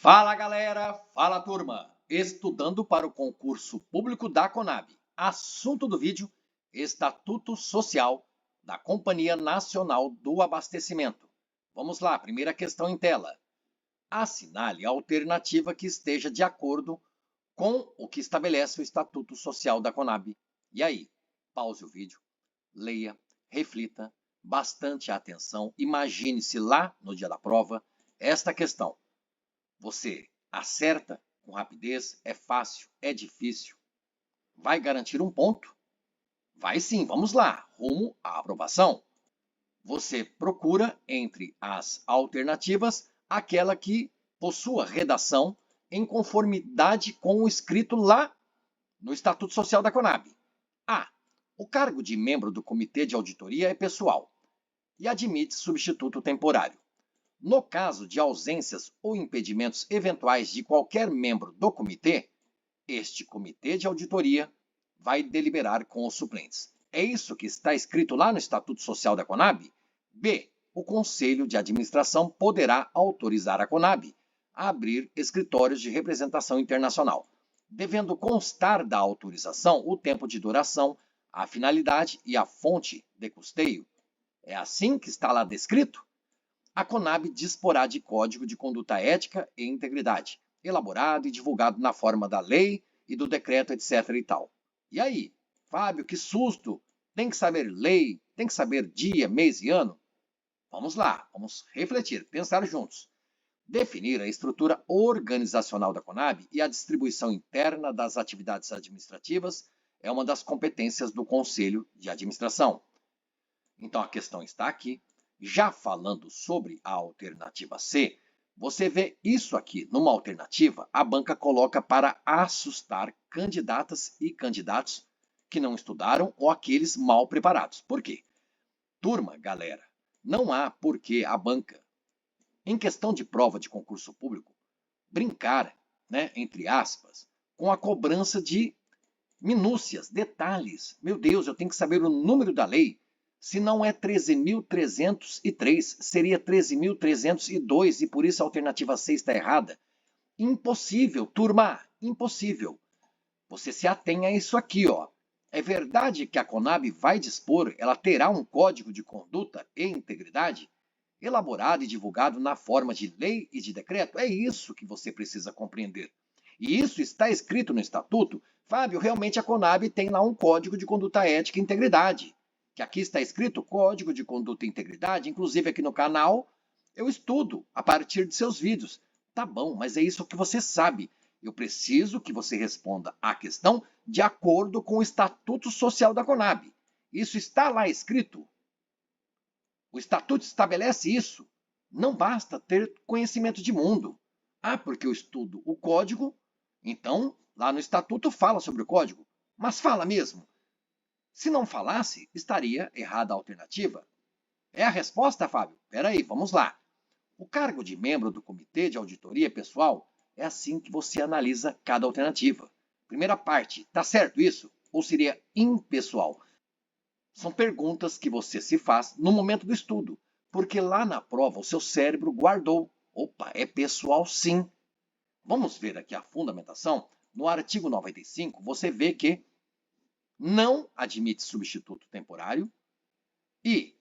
Fala galera, fala turma! Estudando para o concurso público da Conab. Assunto do vídeo: Estatuto Social da Companhia Nacional do Abastecimento. Vamos lá, primeira questão em tela. Assinale a alternativa que esteja de acordo com o que estabelece o Estatuto Social da Conab. E aí, pause o vídeo, leia, reflita, bastante atenção, imagine-se lá no dia da prova esta questão. Você acerta com rapidez? É fácil? É difícil? Vai garantir um ponto? Vai sim, vamos lá, rumo à aprovação. Você procura entre as alternativas aquela que possua redação em conformidade com o escrito lá no Estatuto Social da Conab. A. O cargo de membro do Comitê de Auditoria é pessoal e admite substituto temporário. No caso de ausências ou impedimentos eventuais de qualquer membro do comitê, este comitê de auditoria vai deliberar com os suplentes. É isso que está escrito lá no Estatuto Social da Conab? B. O Conselho de Administração poderá autorizar a Conab a abrir escritórios de representação internacional, devendo constar da autorização o tempo de duração, a finalidade e a fonte de custeio. É assim que está lá descrito? A Conab disporá de código de conduta ética e integridade, elaborado e divulgado na forma da lei e do decreto, etc. e tal. E aí, Fábio, que susto! Tem que saber lei, tem que saber dia, mês e ano? Vamos lá, vamos refletir, pensar juntos. Definir a estrutura organizacional da Conab e a distribuição interna das atividades administrativas é uma das competências do Conselho de Administração. Então a questão está aqui. Já falando sobre a alternativa C, você vê isso aqui. Numa alternativa, a banca coloca para assustar candidatas e candidatos que não estudaram ou aqueles mal preparados. Por quê? Turma, galera, não há por que a banca, em questão de prova de concurso público, brincar, entre aspas, com a cobrança de minúcias, detalhes. Meu Deus, eu tenho que saber o número da lei. Se não é 13.303, seria 13.302 e por isso a alternativa C está errada. Impossível, turma, impossível. Você se atém a isso aqui, ó. É verdade que a Conab vai dispor, ela terá um código de conduta e integridade elaborado e divulgado na forma de lei e de decreto? É isso que você precisa compreender. E isso está escrito no Estatuto. Fábio, realmente a Conab tem lá um código de conduta ética e integridade. Que aqui está escrito Código de Conduta e Integridade, inclusive aqui no canal, eu estudo a partir de seus vídeos. Tá bom, mas é isso que você sabe. Eu preciso que você responda à questão de acordo com o Estatuto Social da Conab. Isso está lá escrito. O Estatuto estabelece isso. Não basta ter conhecimento de mundo. Ah, porque eu estudo o código, então lá no Estatuto fala sobre o código. Mas fala mesmo. Se não falasse, estaria errada a alternativa. É a resposta, Fábio? Espera aí, vamos lá. O cargo de membro do Comitê de Auditoria Pessoal é assim que você analisa cada alternativa. Primeira parte, tá certo isso? Ou seria impessoal? São perguntas que você se faz no momento do estudo, porque lá na prova o seu cérebro guardou. Opa, é pessoal sim. Vamos ver aqui a fundamentação. No artigo 95, você vê que não admite substituto temporário e,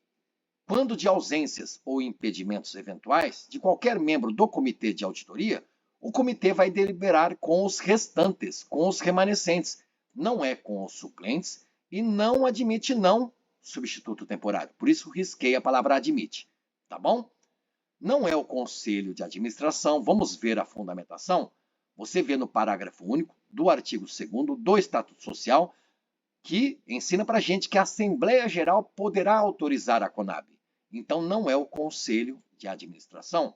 quando de ausências ou impedimentos eventuais de qualquer membro do comitê de auditoria, o comitê vai deliberar com os restantes, com os remanescentes, não é com os suplentes e não admite não substituto temporário. Por isso risquei a palavra admite, tá bom? Não é o conselho de administração. Vamos ver a fundamentação. Você vê no parágrafo único do artigo 2º do Estatuto Social que ensina para a gente que a Assembleia Geral poderá autorizar a Conab. Então, não é o Conselho de Administração.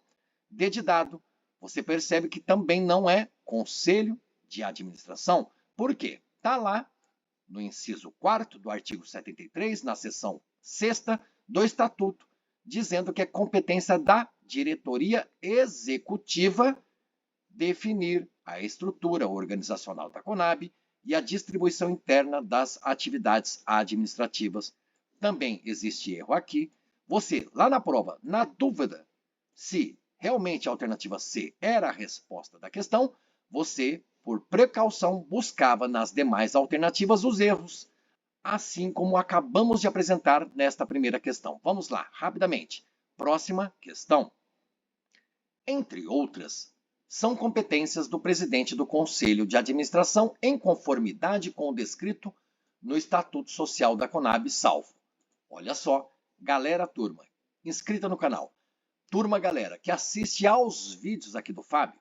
Dedidado, você percebe que também não é Conselho de Administração. Por quê? Está lá no inciso 4º do artigo 73, na seção 6ª do Estatuto, dizendo que é competência da diretoria executiva definir a estrutura organizacional da Conab e a distribuição interna das atividades administrativas. Também existe erro aqui. Você, lá na prova, na dúvida se realmente a alternativa C era a resposta da questão, você, por precaução, buscava nas demais alternativas os erros, assim como acabamos de apresentar nesta primeira questão. Vamos lá, rapidamente. Próxima questão. Entre outras, são competências do presidente do Conselho de Administração em conformidade com o descrito no Estatuto Social da Conab, salvo. Olha só, galera, turma, inscrita no canal. Turma, galera, que assiste aos vídeos aqui do Fábio,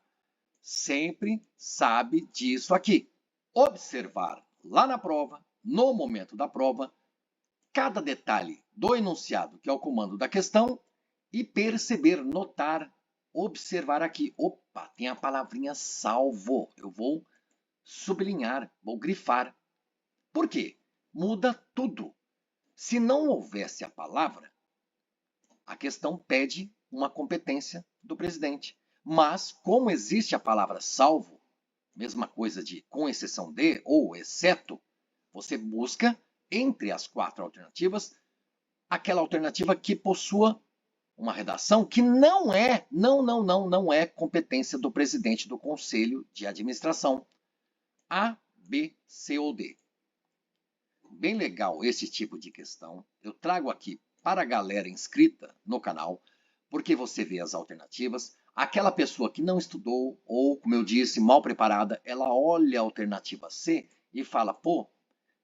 sempre sabe disso aqui. Observar lá na prova, no momento da prova, cada detalhe do enunciado, que é o comando da questão, e perceber, notar, observar aqui. Opa, tem a palavrinha salvo. Eu vou sublinhar, vou grifar. Por quê? Muda tudo. Se não houvesse a palavra, a questão pede uma competência do presidente. Mas, como existe a palavra salvo, mesma coisa de com exceção de ou exceto, você busca, entre as 4 alternativas, aquela alternativa que possua uma redação que não é competência do presidente do Conselho de Administração. A, B, C ou D. Bem legal esse tipo de questão. Eu trago aqui para a galera inscrita no canal, porque você vê as alternativas. Aquela pessoa que não estudou ou, como eu disse, mal preparada, ela olha a alternativa C e fala, pô,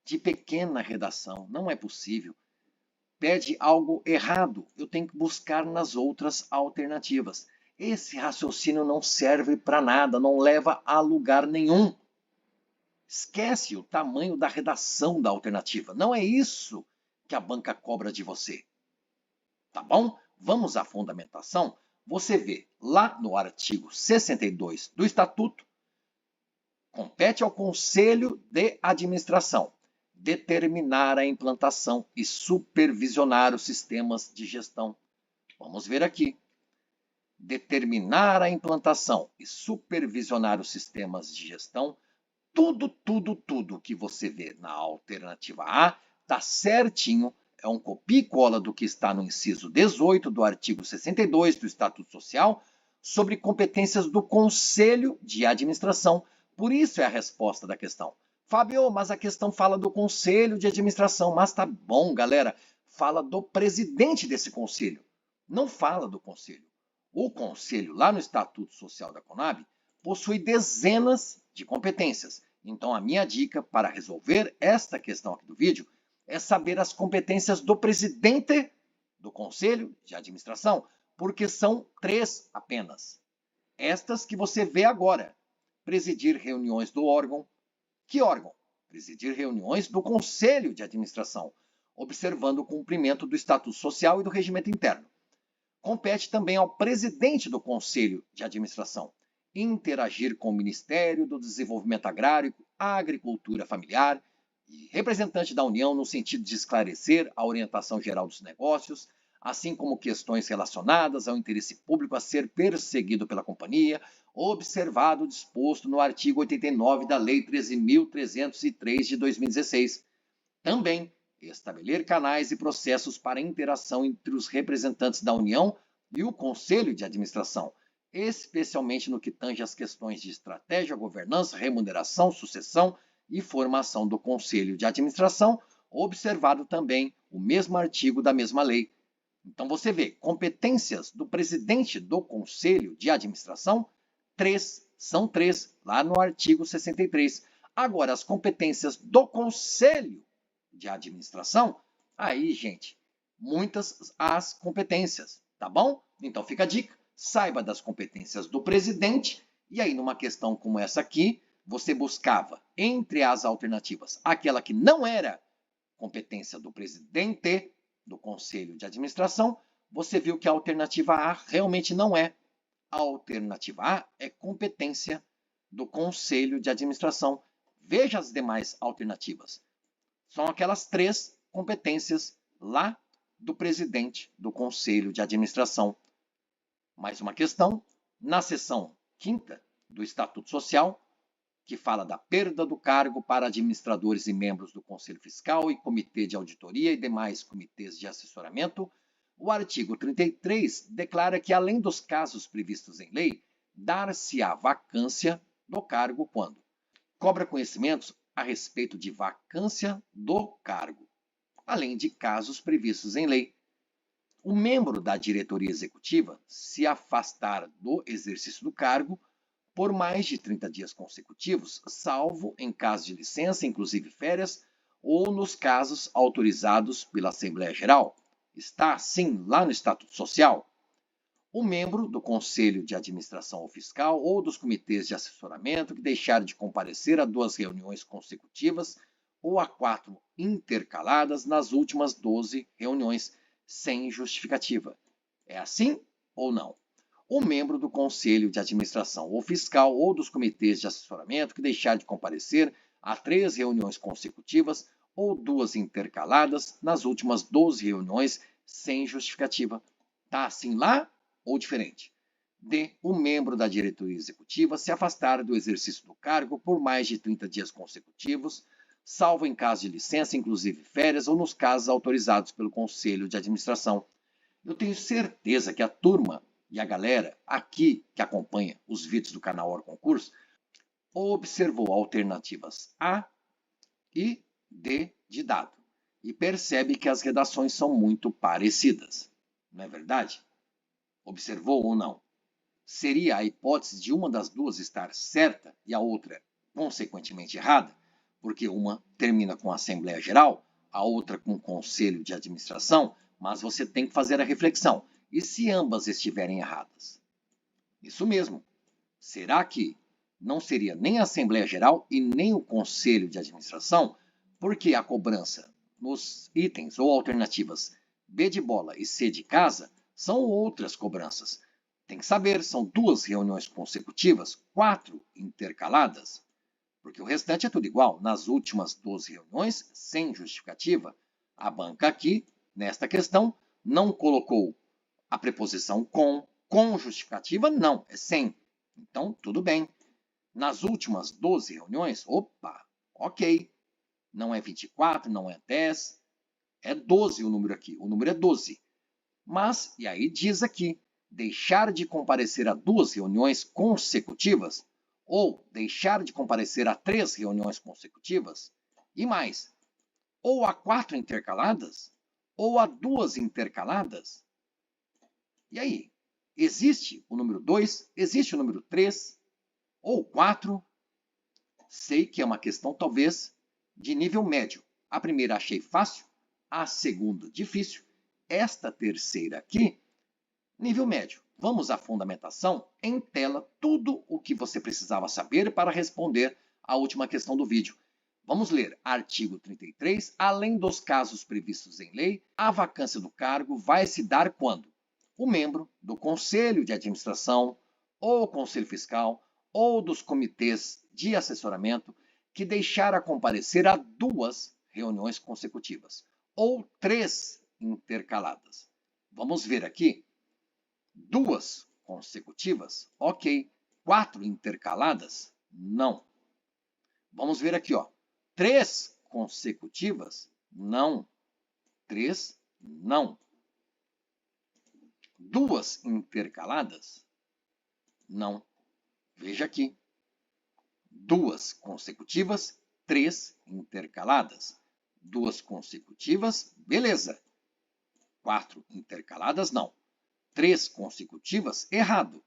de pequena redação, não é possível. Pede algo errado, eu tenho que buscar nas outras alternativas. Esse raciocínio não serve para nada, não leva a lugar nenhum. Esquece o tamanho da redação da alternativa. Não é isso que a banca cobra de você. Tá bom? Vamos à fundamentação. Você vê lá no artigo 62 do Estatuto, compete ao Conselho de Administração determinar a implantação e supervisionar os sistemas de gestão. Vamos ver aqui. Determinar a implantação e supervisionar os sistemas de gestão. Tudo que você vê na alternativa A está certinho. É um copia e cola do que está no inciso 18 do artigo 62 do Estatuto Social sobre competências do Conselho de Administração. Por isso é a resposta da questão. Fábio, mas a questão fala do Conselho de Administração. Mas tá bom, galera. Fala do presidente desse conselho. Não fala do conselho. O conselho, lá no Estatuto Social da Conab, possui dezenas de competências. Então, a minha dica para resolver esta questão aqui do vídeo é saber as competências do presidente do Conselho de Administração, porque são 3 apenas. Estas que você vê agora. Presidir reuniões do órgão. Que órgão? Presidir reuniões do Conselho de Administração, observando o cumprimento do Estatuto Social e do regimento interno. Compete também ao presidente do Conselho de Administração interagir com o Ministério do Desenvolvimento Agrário, Agricultura Familiar e representante da União no sentido de esclarecer a orientação geral dos negócios, assim como questões relacionadas ao interesse público a ser perseguido pela companhia, observado o disposto no artigo 89 da Lei 13.303 de 2016. Também estabelecer canais e processos para interação entre os representantes da União e o Conselho de Administração, especialmente no que tange às questões de estratégia, governança, remuneração, sucessão e formação do Conselho de Administração, observado também o mesmo artigo da mesma lei. Então você vê, competências do presidente do Conselho de Administração, são 3, lá no artigo 63. Agora, as competências do Conselho de Administração, aí, gente, muitas as competências, tá bom? Então fica a dica, saiba das competências do presidente, e aí numa questão como essa aqui, você buscava entre as alternativas aquela que não era competência do presidente do Conselho de Administração, você viu que a alternativa A realmente não é. A alternativa A é competência do Conselho de Administração. Veja as demais alternativas. São aquelas 3 competências lá do presidente do Conselho de Administração. Mais uma questão, na seção 5ª do Estatuto Social, que fala da perda do cargo para administradores e membros do Conselho Fiscal e Comitê de Auditoria e demais comitês de assessoramento, O artigo 33 declara que, além dos casos previstos em lei, dar-se-á vacância do cargo quando cobra conhecimentos a respeito de vacância do cargo, além de casos previstos em lei. O membro da diretoria executiva se afastar do exercício do cargo por mais de 30 dias consecutivos, salvo em caso de licença, inclusive férias, ou nos casos autorizados pela Assembleia Geral. Está, sim, lá no Estatuto Social. O membro do Conselho de Administração ou Fiscal ou dos comitês de assessoramento que deixar de comparecer a 2 reuniões consecutivas ou a 4 intercaladas nas últimas 12 reuniões, sem justificativa. É assim ou não? O membro do Conselho de Administração ou Fiscal ou dos comitês de assessoramento que deixar de comparecer a 3 reuniões consecutivas ou 2 intercaladas nas últimas 12 reuniões, sem justificativa. Tá assim lá ou diferente? D. O membro da diretoria executiva se afastar do exercício do cargo por mais de 30 dias consecutivos, salvo em caso de licença, inclusive férias, ou nos casos autorizados pelo Conselho de Administração. Eu tenho certeza que a turma e a galera aqui que acompanha os vídeos do canal Hora Concurso observou alternativas A e D de dado e percebe que as redações são muito parecidas. Não é verdade? Observou ou não? Seria a hipótese de uma das duas estar certa e a outra, consequentemente, errada, porque uma termina com a Assembleia Geral, a outra com o Conselho de Administração, mas você tem que fazer a reflexão. E se ambas estiverem erradas? Isso mesmo. Será que não seria nem a Assembleia Geral e nem o Conselho de Administração, porque a cobrança nos itens ou alternativas B de bola e C de casa são outras cobranças. Tem que saber, são 2 reuniões consecutivas, 4 intercaladas, porque o restante é tudo igual. Nas últimas 12 reuniões, sem justificativa, a banca aqui, nesta questão, não colocou a preposição com justificativa, não, é sem. Então, tudo bem. Nas últimas 12 reuniões, opa, ok. Não é 24, não é 10, é 12 o número aqui, o número é 12. Mas, e aí diz aqui, deixar de comparecer a 2 reuniões consecutivas ou deixar de comparecer a 3 reuniões consecutivas e mais, ou a 4 intercaladas ou a 2 intercaladas. E aí, existe o número 2, existe o número 3 ou 4? Sei que é uma questão talvez de nível médio. A primeira achei fácil, a segunda difícil, esta terceira aqui, nível médio. Vamos à fundamentação em tela, tudo o que você precisava saber para responder à última questão do vídeo. Vamos ler artigo 33. Além dos casos previstos em lei, a vacância do cargo vai se dar quando o membro do Conselho de Administração, ou Conselho Fiscal, ou dos comitês de assessoramento que deixar a comparecer a 2 reuniões consecutivas, ou 3 intercaladas. Vamos ver aqui. 2 consecutivas? Ok. 4 intercaladas? Não. Vamos ver aqui, ó. 3 consecutivas? Não. 3, não. 2 intercaladas? Não. Veja aqui. 2 consecutivas, 3 intercaladas. 2 consecutivas, beleza. 4 intercaladas, não. 3 consecutivas, errado.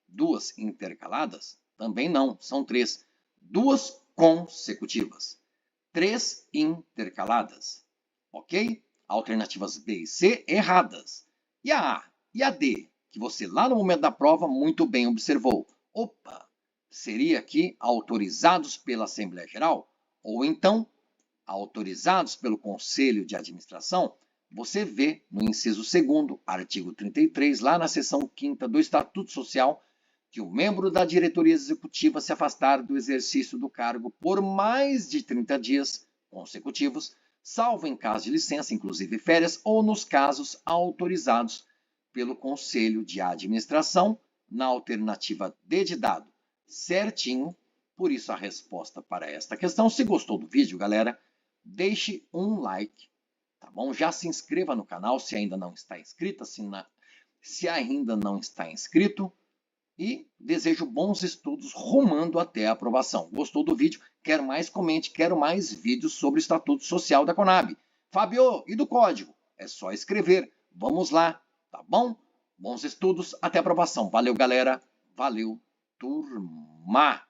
2 intercaladas, também não, são 3. 2 consecutivas. 3 intercaladas. Ok? Alternativas B e C erradas. E a A e a D, que você lá no momento da prova muito bem observou. Opa! Seria aqui autorizados pela Assembleia Geral? Ou então, autorizados pelo Conselho de Administração? Você vê no inciso 2º, artigo 33, lá na seção 5ª do Estatuto Social, que o membro da diretoria executiva se afastar do exercício do cargo por mais de 30 dias consecutivos, salvo em caso de licença, inclusive férias, ou nos casos autorizados pelo Conselho de Administração, na alternativa D de dado. Certinho, por isso a resposta para esta questão. Se gostou do vídeo, galera, deixe um like tá bom? Já se inscreva no canal se ainda não está inscrita, se ainda não está inscrito. E desejo bons estudos rumando até a aprovação. Gostou do vídeo? Quer mais? Comente. Quero mais vídeos sobre o Estatuto Social da Conab. Fábio, e do código? É só escrever. Vamos lá, tá bom? Bons estudos, até a aprovação. Valeu, galera. Valeu, turma.